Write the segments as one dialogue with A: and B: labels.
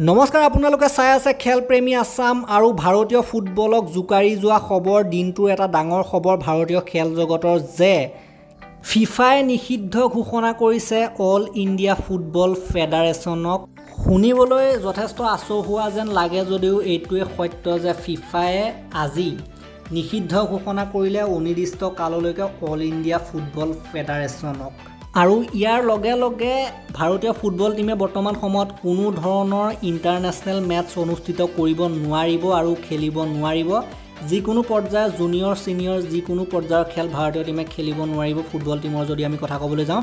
A: নমস্কাৰ, আপোনালোকে চাই আছে খেলপ্ৰেমী আছাম আৰু ভাৰতীয় ফুটবলক জোকাৰি যোৱা খবৰ। দিনটোৰ এটা ডাঙৰ খবৰ ভাৰতীয় খেল জগতৰ যে ফিফাই নিষিদ্ধ ঘোষণা কৰিছে অল ইণ্ডিয়া ফুটবল ফেডাৰেশ্যনক। শুনিবলৈ যথেষ্ট আচহুৱা যেন লাগে যদিও এইটোৱে সত্য যে ফিফায়ে আজি নিষিদ্ধ ঘোষণা কৰিলে অনিৰ্দিষ্ট কাললৈকে অল ইণ্ডিয়া ফুটবল ফেডাৰেশ্যনক। আৰু ইয়াৰ লগে লগে ভাৰতীয় ফুটবল টীমে বৰ্তমান সময়ত কোনো ধৰণৰ ইণ্টাৰনেশ্যনেল মেটছ অনুষ্ঠিত কৰিব নোৱাৰিব আৰু খেলিব নোৱাৰিব। যিকোনো পৰ্যায়ৰ জুনিয়ৰ ছিনিয়ৰ যিকোনো পৰ্যায়ৰ খেল ভাৰতীয় টীমে খেলিব নোৱাৰিব ফুটবল টীমৰ যদি আমি কথা ক'বলৈ যাওঁ।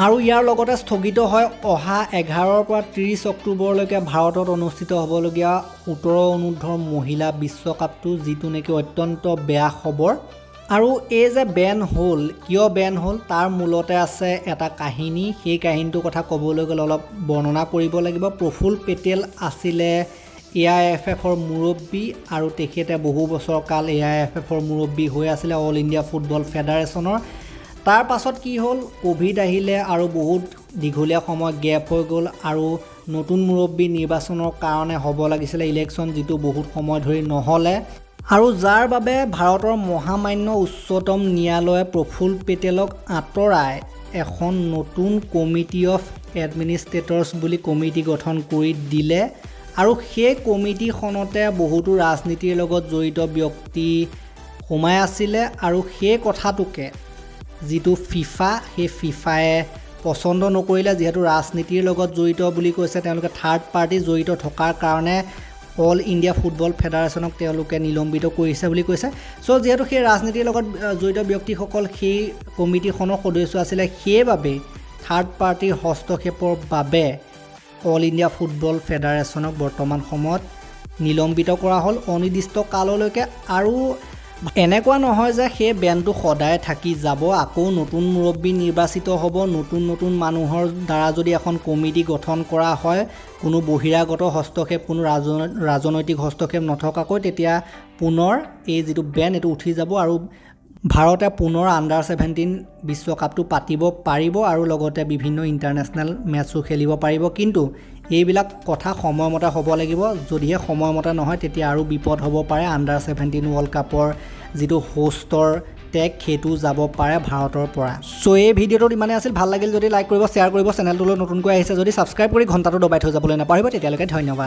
A: আৰু ইয়াৰ লগতে স্থগিত হয় অহা 11 পৰা 30 অক্টোবৰলৈকে ভাৰতত অনুষ্ঠিত হ'বলগীয়া 17 অনুৰ্ধৰ মহিলা বিশ্বকাপটো, যিটো নেকি অত্যন্ত বেয়া খবৰ। আৰু এই যে বেন হ'ল, কিয় বেন হ'ল তাৰ মূলতে আছে এটা কাহিনী। সেই কাহিনীটোৰ কথা ক'বলৈ গ'লে অলপ বৰ্ণনা কৰিব লাগিব। প্ৰফুল পেটেল আছিলে AIFFৰ মুৰব্বী আৰু তেখেতে বহু বছৰ কাল AIFFৰ মুৰব্বী হৈ আছিলে অল ইণ্ডিয়া ফুটবল ফেডাৰেশ্যনৰ। তাৰ পাছত কি হ'ল, ক'ভিড আহিলে আৰু বহুত দীঘলীয়া সময় গেপ হৈ গ'ল আৰু নতুন মুৰব্বী নিৰ্বাচনৰ কাৰণে হ'ব লাগিছিলে ইলেকশ্যন, যিটো বহুত সময় ধৰি নহ'লে। আৰু যাৰ বাবে ভাৰতৰ মহামান্য উচ্চতম ন্যায়ালয়ে প্ৰফুল পেটেলক আঁতৰাই এখন নতুন কমিটি অফ এডমিনিষ্ট্ৰেটৰ্ছ বুলি কমিটি গঠন কৰি দিলে। আৰু সেই কমিটিখনতে বহুতো ৰাজনীতিৰ লগত জড়িত ব্যক্তি সোমাই আছিলে আৰু সেই কথাটোকে যিটো ফিফা, সেই ফিফায়ে পচন্দ নকৰিলে। যিহেতু ৰাজনীতিৰ লগত জড়িত বুলি কৈছে, তেওঁলোকে থাৰ্ড পাৰ্টি জড়িত থকাৰ কাৰণে অল ইণ্ডিয়া ফুটবল ফেডাৰেশ্যনক তেওঁলোকে নিলম্বিত কৰিছে বুলি কৈছে। চ' যিহেতু সেই ৰাজনীতিৰ লগত জড়িত ব্যক্তিসকল সেই কমিটিখনৰ সদস্য আছিলে, সেইবাবেই থাৰ্ড পাৰ্টিৰ হস্তক্ষেপৰ বাবে অল ইণ্ডিয়া ফুটবল ফেডাৰেশ্যনক বৰ্তমান সময়ত নিলম্বিত কৰা হ'ল অনিৰ্দিষ্ট কাললৈকে। আৰু এনেকুৱা নহয় যে সেই বেনটো সদায় থাকি যাব, আকৌ নতুন মুৰব্বী নিৰ্বাচিত হ'ব। নতুন মানুহৰ দ্বাৰা যদি এখন কমিটি গঠন কৰা হয়, কোনো বহিৰাগত হস্তক্ষেপ, কোনো ৰাজনৈতিক হস্তক্ষেপ নথকাকৈ, তেতিয়া পুনৰ এই যিটো বেন এইটো উঠি যাব আৰু ভাৰতে পুনৰ আণ্ডাৰ-17 বিশ্বকাপটো পাতিব পাৰিব আৰু লগতে বিভিন্ন ইণ্টাৰনেশ্যনেল মেটছো খেলিব পাৰিব। কিন্তু এইবিলাক কথা সময়মতে হ'ব লাগিব। যদিহে সময়মতে নহয় তেতিয়া আৰু বিপদ হ'ব পাৰে। আণ্ডাৰ-17 ৱৰ্ল্ড কাপৰ যিটো হোষ্টৰ টেগ সেইটো যাব পাৰে ভাৰতৰ পৰা। চ' এই ভিডিঅ'টোত ইমানেই আছিল। ভাল লাগিল যদি লাইক কৰিব, শ্বেয়াৰ কৰিব, চেনেলটোলৈ নতুনকৈ আহিছে যদি ছাবস্ক্ৰাইব কৰি ঘণ্টাটো দবাই থৈ যাবলৈ নাপাহৰিব। তেতিয়ালৈকে ধন্যবাদ।